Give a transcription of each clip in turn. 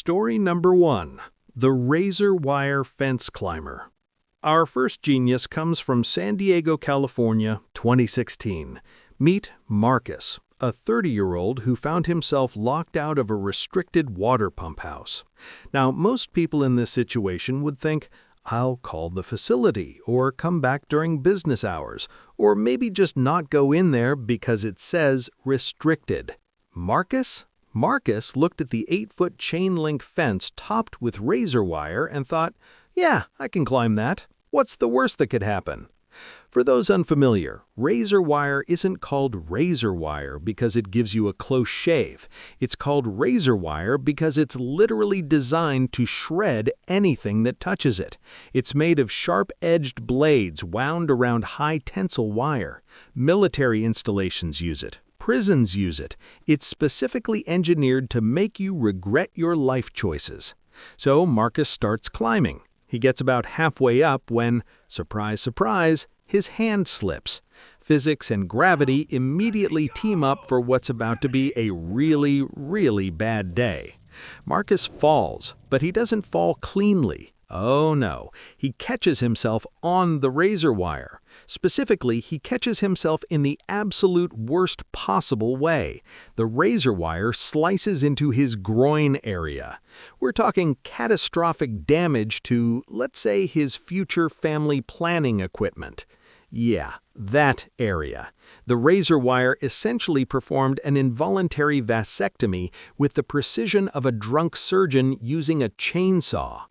Story number 1. The Razor Wire Fence Climber. Our first genius comes from San Diego, California, 2016. Meet Marcus, a 30-year-old who found himself locked out of a restricted water pump house. Now, most people in this situation would think, I'll call the facility, or come back during business hours, or maybe just not go in there because it says restricted. Marcus looked at the 8-foot chain-link fence topped with razor wire and thought, yeah, I can climb that. What's the worst that could happen? For those unfamiliar, razor wire isn't called razor wire because it gives you a close shave. It's called razor wire because it's literally designed to shred anything that touches it. It's made of sharp-edged blades wound around high-tensile wire. Military installations use it. Prisons use it. It's specifically engineered to make you regret your life choices. So Marcus starts climbing. He gets about halfway up when, surprise, surprise, his hand slips. Physics and gravity immediately team up for what's about to be a really, really bad day. Marcus falls, but he doesn't fall cleanly. Oh no, he catches himself on the razor wire. Specifically, he catches himself in the absolute worst possible way. The razor wire slices into his groin area. We're talking catastrophic damage to, let's say, his future family planning equipment. Yeah, that area. The razor wire essentially performed an involuntary vasectomy with the precision of a drunk surgeon using a chainsaw.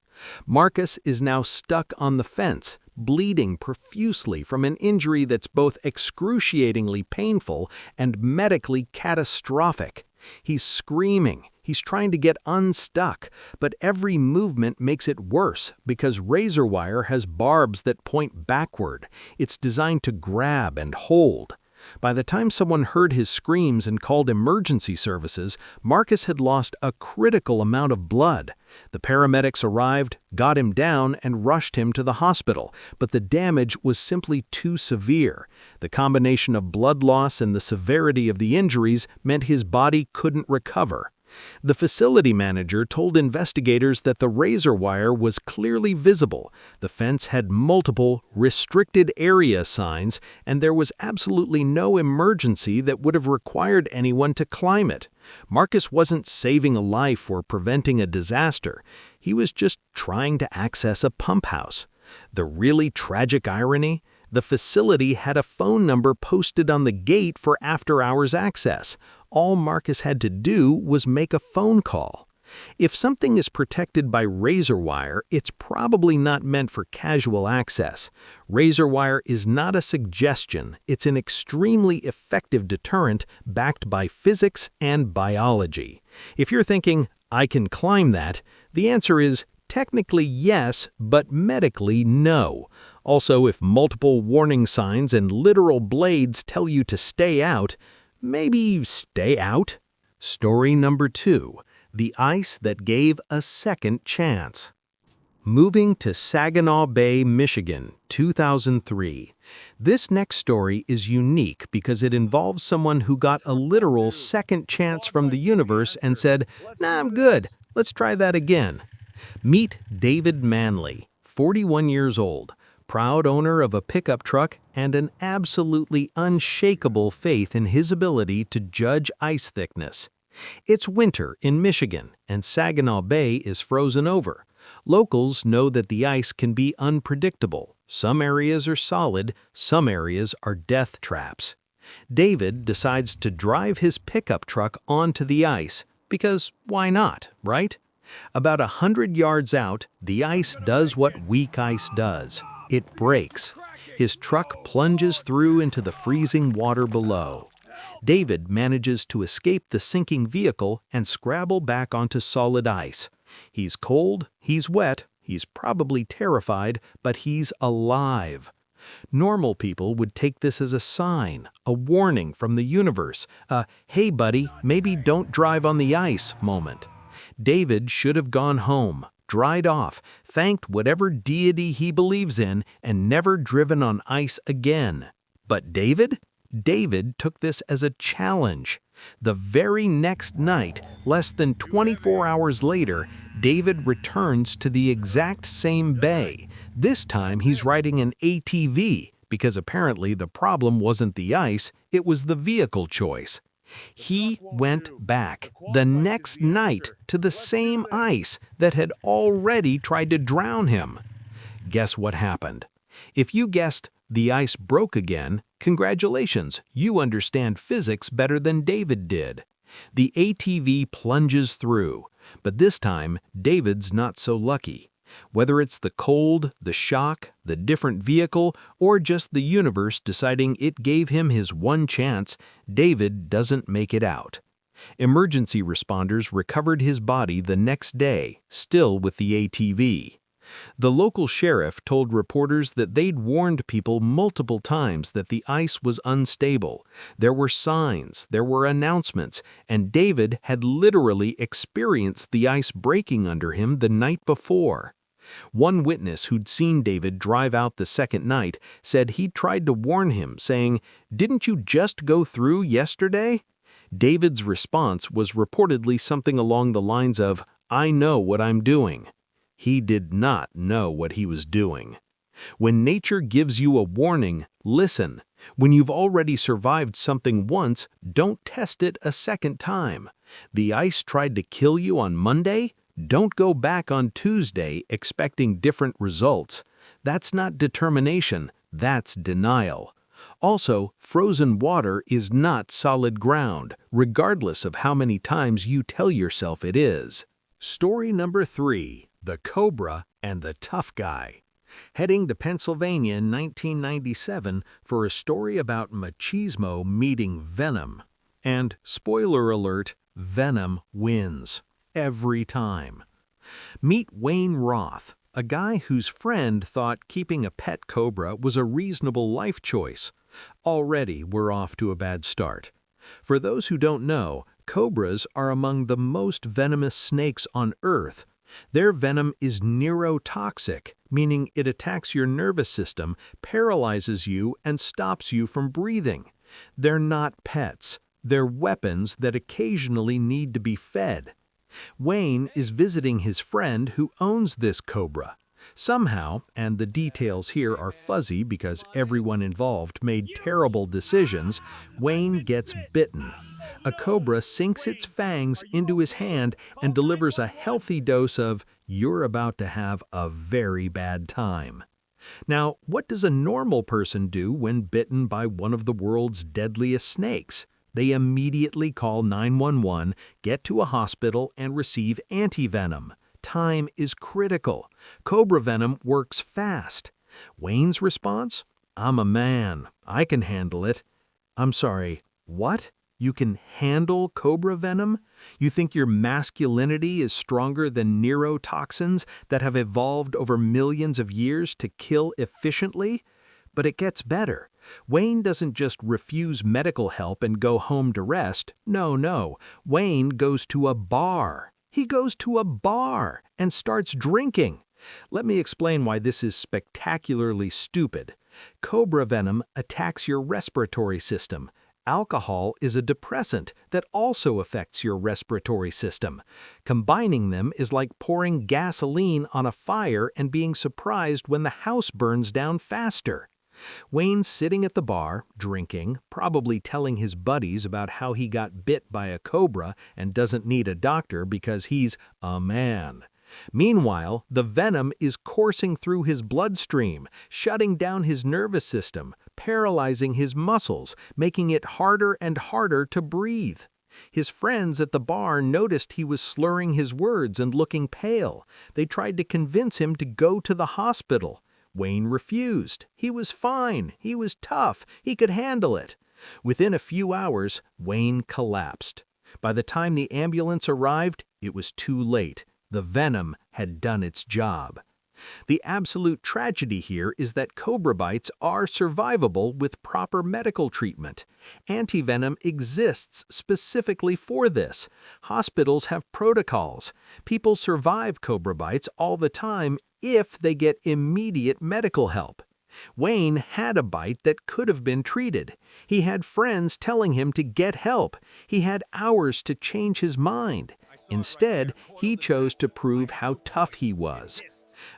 Marcus is now stuck on the fence, bleeding profusely from an injury that's both excruciatingly painful and medically catastrophic. He's screaming. He's trying to get unstuck, but every movement makes it worse because razor wire has barbs that point backward. It's designed to grab and hold. By the time someone heard his screams and called emergency services, Marcus had lost a critical amount of blood. The paramedics arrived, got him down, and rushed him to the hospital, but the damage was simply too severe. The combination of blood loss and the severity of the injuries meant his body couldn't recover. The facility manager told investigators that the razor wire was clearly visible. The fence had multiple restricted area signs, and there was absolutely no emergency that would have required anyone to climb it. Marcus wasn't saving a life or preventing a disaster. He was just trying to access a pump house. The really tragic irony? The facility had a phone number posted on the gate for after-hours access. All Marcus had to do was make a phone call. If something is protected by razor wire, it's probably not meant for casual access. Razor wire is not a suggestion. It's an extremely effective deterrent backed by physics and biology. If you're thinking, I can climb that, the answer is technically yes, but medically no. Also, if multiple warning signs and literal blades tell you to stay out, maybe stay out. Story number 2. The Ice That Gave a Second Chance. Moving to Saginaw Bay, Michigan, 2003. This next story is unique because it involves someone who got a literal second chance from the universe and said, "Nah, I'm good. Let's try that again." Meet David Manley, 41 years old, proud owner of a pickup truck and an absolutely unshakable faith in his ability to judge ice thickness. It's winter in Michigan, and Saginaw Bay is frozen over. Locals know that the ice can be unpredictable. Some areas are solid, some areas are death traps. David decides to drive his pickup truck onto the ice, because why not, right? About 100 yards out, the ice does what weak ice does. It breaks. His truck plunges through into the freezing water below. David manages to escape the sinking vehicle and scrabble back onto solid ice. He's cold, he's wet, he's probably terrified, but he's alive. Normal people would take this as a sign, a warning from the universe, a "hey buddy, maybe don't drive on the ice" moment. David should have gone home, dried off, thanked whatever deity he believes in, and never driven on ice again. But David? David took this as a challenge. The very next night, less than 24 hours later, David returns to the exact same bay. This time he's riding an ATV because apparently the problem wasn't the ice, it was the vehicle choice. He went back the next night to the same ice that had already tried to drown him. Guess what happened? If you guessed the ice broke again, congratulations, you understand physics better than David did. The ATV plunges through, but this time David's not so lucky. Whether it's the cold, the shock, the different vehicle, or just the universe deciding it gave him his one chance, David doesn't make it out. Emergency responders recovered his body the next day, still with the ATV. The local sheriff told reporters that they'd warned people multiple times that the ice was unstable. There were signs, there were announcements, and David had literally experienced the ice breaking under him the night before. One witness who'd seen David drive out the second night said he'd tried to warn him, saying, "Didn't you just go through yesterday?" David's response was reportedly something along the lines of, "I know what I'm doing." He did not know what he was doing. When nature gives you a warning, listen. When you've already survived something once, don't test it a second time. The ice tried to kill you on Monday? Don't go back on Tuesday expecting different results. That's not determination, that's denial. Also, frozen water is not solid ground, regardless of how many times you tell yourself it is. Story number 3. The Cobra and the Tough Guy. Heading to Pennsylvania in 1997 for a story about machismo meeting venom. And, spoiler alert, venom wins. Every time. Meet Wayne Roth, a guy whose friend thought keeping a pet cobra was a reasonable life choice. Already we're off to a bad start. For those who don't know, cobras are among the most venomous snakes on Earth. Their venom is neurotoxic, meaning it attacks your nervous system, paralyzes you, and stops you from breathing. They're not pets. They're weapons that occasionally need to be fed. Wayne is visiting his friend who owns this cobra. Somehow, and the details here are fuzzy because everyone involved made terrible decisions, Wayne gets bitten. A cobra sinks its fangs into his hand and delivers a healthy dose of, "You're about to have a very bad time." Now, what does a normal person do when bitten by one of the world's deadliest snakes? They immediately call 911, get to a hospital, and receive antivenom. Time is critical. Cobra venom works fast. Wayne's response? "I'm a man. I can handle it." I'm sorry, what? You can handle cobra venom? You think your masculinity is stronger than neurotoxins that have evolved over millions of years to kill efficiently? But it gets better. Wayne doesn't just refuse medical help and go home to rest. No. Wayne goes to a bar. He goes to a bar and starts drinking. Let me explain why this is spectacularly stupid. Cobra venom attacks your respiratory system. Alcohol is a depressant that also affects your respiratory system. Combining them is like pouring gasoline on a fire and being surprised when the house burns down faster. Wayne's sitting at the bar, drinking, probably telling his buddies about how he got bit by a cobra and doesn't need a doctor because he's a man. Meanwhile, the venom is coursing through his bloodstream, shutting down his nervous system, paralyzing his muscles, making it harder and harder to breathe. His friends at the bar noticed he was slurring his words and looking pale. They tried to convince him to go to the hospital. Wayne refused. He was fine. He was tough. He could handle it. Within a few hours, Wayne collapsed. By the time the ambulance arrived, it was too late. The venom had done its job. The absolute tragedy here is that cobra bites are survivable with proper medical treatment. Antivenom exists specifically for this. Hospitals have protocols. People survive cobra bites all the time if they get immediate medical help. Wayne had a bite that could have been treated. He had friends telling him to get help. He had hours to change his mind. Instead, he chose to prove how tough he was.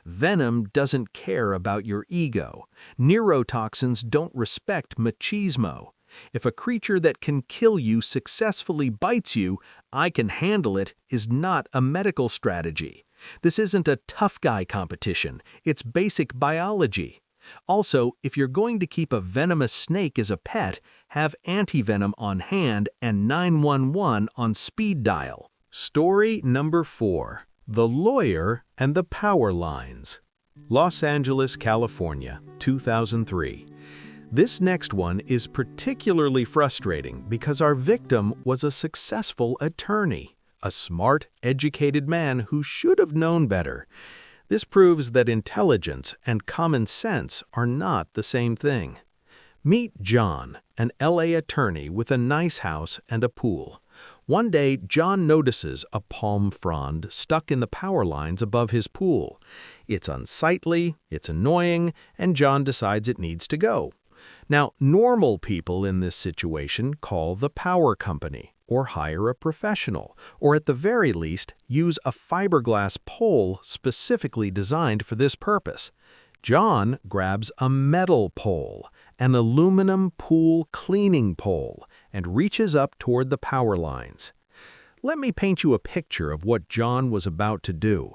Venom doesn't care about your ego. Neurotoxins don't respect machismo. If a creature that can kill you successfully bites you, I can handle it is not a medical strategy. This isn't a tough guy competition. It's basic biology. Also, if you're going to keep a venomous snake as a pet, have antivenom on hand and 911 on speed dial. Story number 4. The Lawyer and the Power Lines. Los Angeles, California, 2003. This next one is particularly frustrating because our victim was a successful attorney, a smart, educated man who should have known better. This proves that intelligence and common sense are not the same thing. Meet John, an LA attorney with a nice house and a pool. One day, John notices a palm frond stuck in the power lines above his pool. It's unsightly, it's annoying, and John decides it needs to go. Now, normal people in this situation call the power company, or hire a professional, or at the very least, use a fiberglass pole specifically designed for this purpose. John grabs a metal pole, an aluminum pool cleaning pole, and reaches up toward the power lines. Let me paint you a picture of what John was about to do.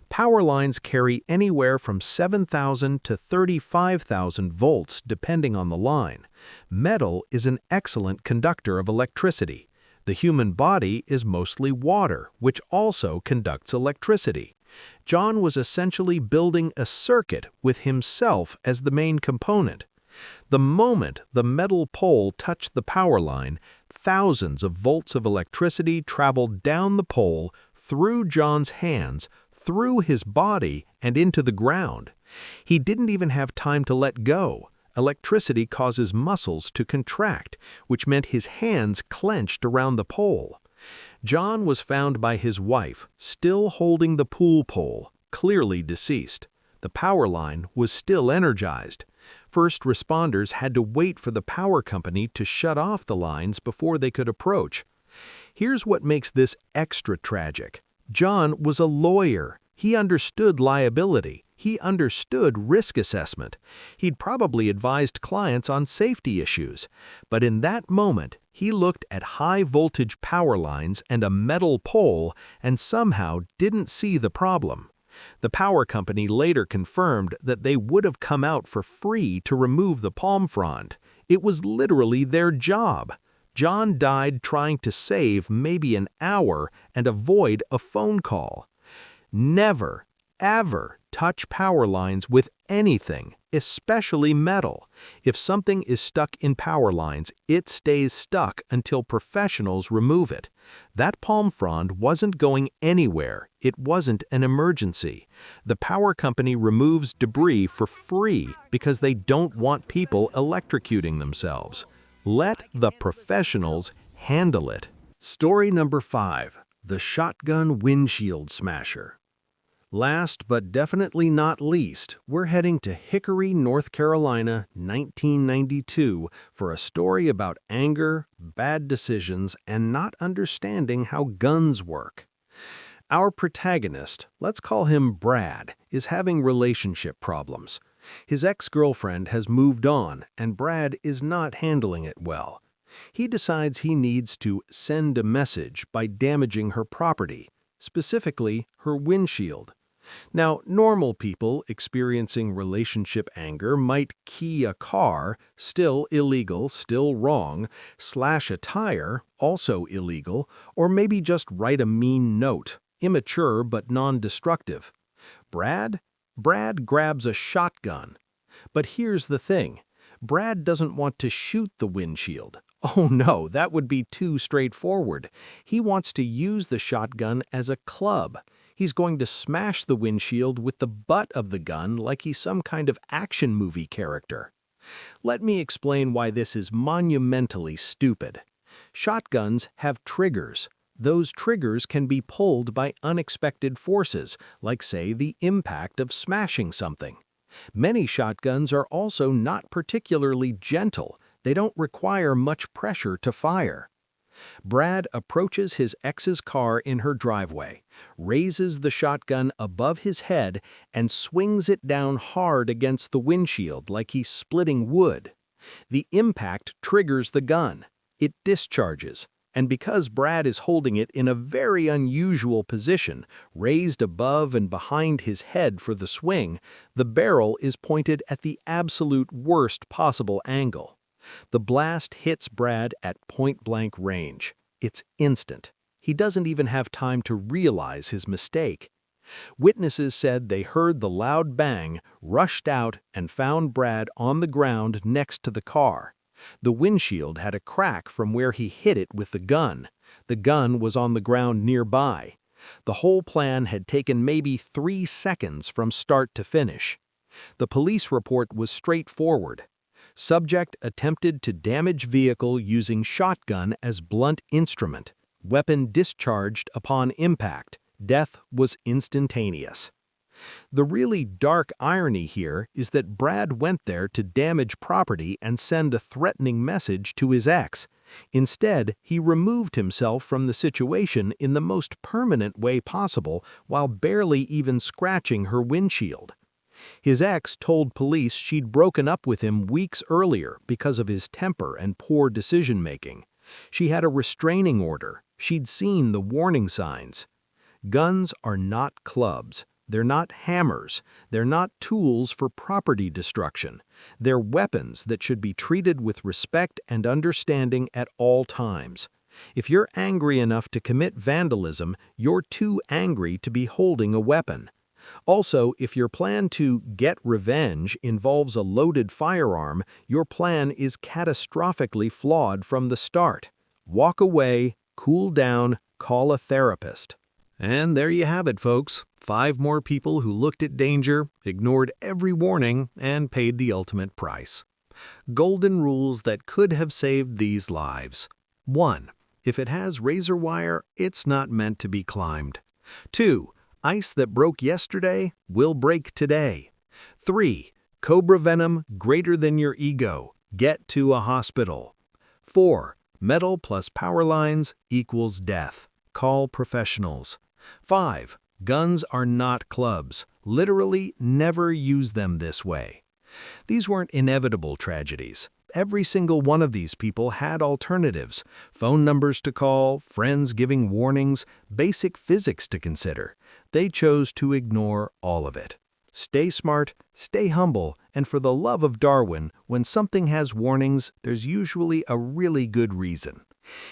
Power lines carry anywhere from 7,000 to 35,000 volts depending on the line. Metal is an excellent conductor of electricity. The human body is mostly water, which also conducts electricity. John was essentially building a circuit with himself as the main component. The moment the metal pole touched the power line, thousands of volts of electricity traveled down the pole, through John's hands, through his body, and into the ground. He didn't even have time to let go. Electricity causes muscles to contract, which meant his hands clenched around the pole. John was found by his wife, still holding the pool pole, clearly deceased. The power line was still energized. First responders had to wait for the power company to shut off the lines before they could approach. Here's what makes this extra tragic. John was a lawyer. He understood liability. He understood risk assessment. He'd probably advised clients on safety issues. But in that moment, he looked at high-voltage power lines and a metal pole and somehow didn't see the problem. The power company later confirmed that they would have come out for free to remove the palm frond. It was literally their job. John died trying to save maybe an hour and avoid a phone call. Never, ever touch power lines with anything, especially metal. If something is stuck in power lines, it stays stuck until professionals remove it. That palm frond wasn't going anywhere. It wasn't an emergency. The power company removes debris for free because they don't want people electrocuting themselves. Let the professionals handle it. Story number 5. The Shotgun Windshield Smasher. Last but definitely not least, we're heading to Hickory, North Carolina, 1992 for a story about anger, bad decisions, and not understanding how guns work. Our protagonist, let's call him Brad, is having relationship problems. His ex-girlfriend has moved on, and Brad is not handling it well. He decides he needs to send a message by damaging her property, specifically her windshield. Now, normal people experiencing relationship anger might key a car, still illegal, still wrong, slash a tire, also illegal, or maybe just write a mean note, immature but non-destructive. Brad grabs a shotgun. But here's the thing. Brad doesn't want to shoot the windshield. Oh no, that would be too straightforward. He wants to use the shotgun as a club. He's going to smash the windshield with the butt of the gun like he's some kind of action movie character. Let me explain why this is monumentally stupid. Shotguns have triggers. Those triggers can be pulled by unexpected forces, like say the impact of smashing something. Many shotguns are also not particularly gentle. They don't require much pressure to fire. Brad approaches his ex's car in her driveway, raises the shotgun above his head, and swings it down hard against the windshield like he's splitting wood. The impact triggers the gun. It discharges, and because Brad is holding it in a very unusual position, raised above and behind his head for the swing, the barrel is pointed at the absolute worst possible angle. The blast hits Brad at point-blank range. It's instant. He doesn't even have time to realize his mistake. Witnesses said they heard the loud bang, rushed out, and found Brad on the ground next to the car. The windshield had a crack from where he hit it with the gun. The gun was on the ground nearby. The whole plan had taken maybe 3 seconds from start to finish. The police report was straightforward. Subject attempted to damage vehicle using shotgun as blunt instrument. Weapon discharged upon impact. Death was instantaneous. The really dark irony here is that Brad went there to damage property and send a threatening message to his ex. Instead, he removed himself from the situation in the most permanent way possible while barely even scratching her windshield. His ex told police she'd broken up with him weeks earlier because of his temper and poor decision-making. She had a restraining order. She'd seen the warning signs. Guns are not clubs. They're not hammers. They're not tools for property destruction. They're weapons that should be treated with respect and understanding at all times. If you're angry enough to commit vandalism, you're too angry to be holding a weapon. Also, if your plan to get revenge involves a loaded firearm, your plan is catastrophically flawed from the start. Walk away, cool down, call a therapist. And there you have it, folks. 5 more people who looked at danger, ignored every warning, and paid the ultimate price. Golden rules that could have saved these lives. 1. If it has razor wire, it's not meant to be climbed. 2. Ice that broke yesterday will break today. 3. Cobra venom greater than your ego. Get to a hospital. 4. Metal plus power lines equals death. Call professionals. 5. Guns are not clubs. Literally never use them this way. These weren't inevitable tragedies. Every single one of these people had alternatives, phone numbers to call, friends giving warnings, basic physics to consider. They chose to ignore all of it. Stay smart, stay humble, and for the love of Darwin, when something has warnings, there's usually a really good reason.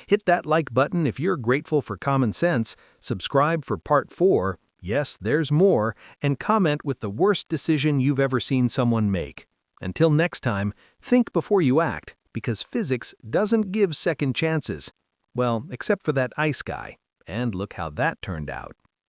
Hit that like button if you're grateful for common sense, subscribe for part 4, yes, there's more, and comment with the worst decision you've ever seen someone make. Until next time, think before you act, because physics doesn't give second chances. Well, except for that ice guy. And look how that turned out.